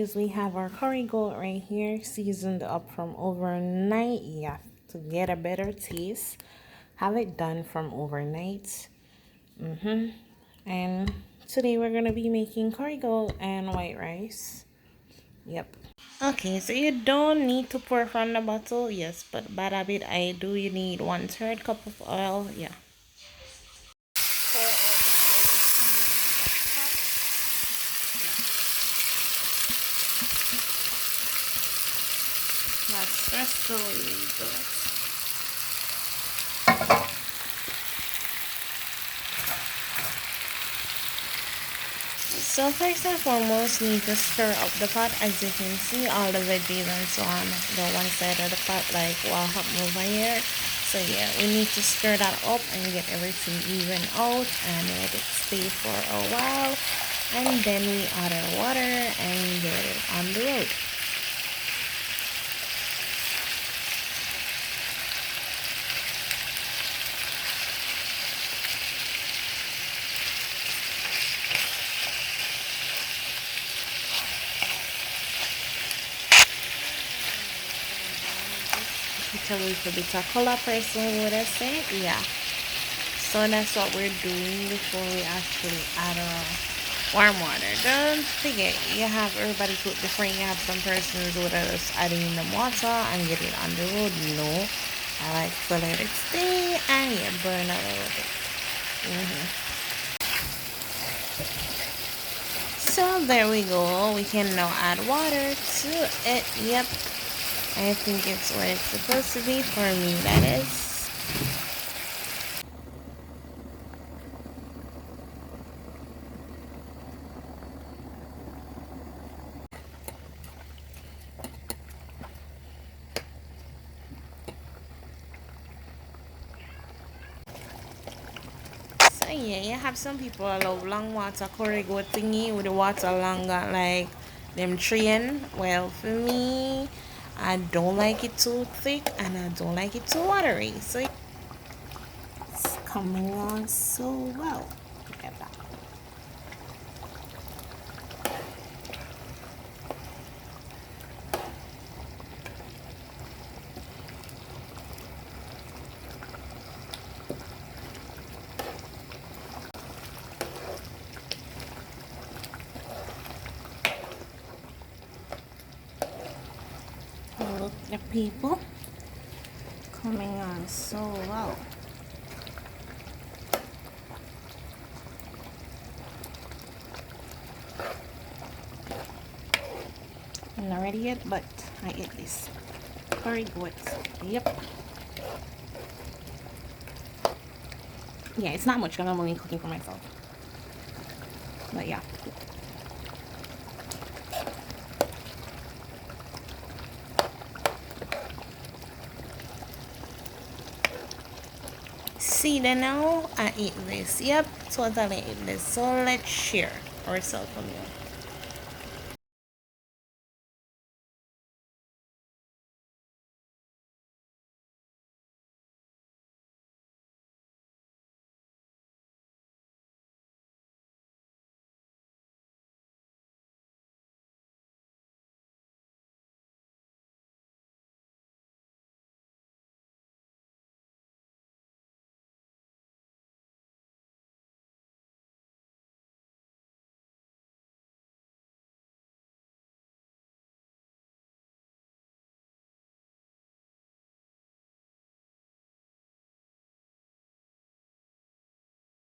guys, we have our curry goat right here, seasoned up from overnight. Yeah, to get a better taste, have it done from overnight. And today we're gonna be making curry goat and white rice. Yep. Okay, so you don't need to pour from the bottle, yes, but bad habit I do. You need 1/3 cup of oil. Yeah. Pour all the oil in the pot. That's just the way we do it. So first and foremost, need to stir up the pot. As you can see, all the veggies and so on the one side of the pot, like while hot over here. So yeah, we need to stir that up and get everything even out and let it stay for a while. And then we add our water and get it on the road. It's a little bit of color, person would have said. Yeah, so that's what we're doing before we actually add our warm water. Don't forget, you have everybody cook different. You have some persons who are just adding in the water and get it on the road. No, I like to let it stay and yeah, burn a little bit. So there we go. We can now add water to it. Yep, I think it's what it's supposed to be for me, that is. So yeah, you have some people love long water curry goat thingy with the water longer, like them train. Well, for me, I don't like it too thick and I don't like it too watery. So it's coming on so well. Look at that. Look at the people coming on so well. I'm not ready yet, but I ate this curry goat. Yep. Yeah, it's not much because I'm only cooking for myself. But yeah. See then now I eat this. Yep, totally eat this. So let's share ourselves from here.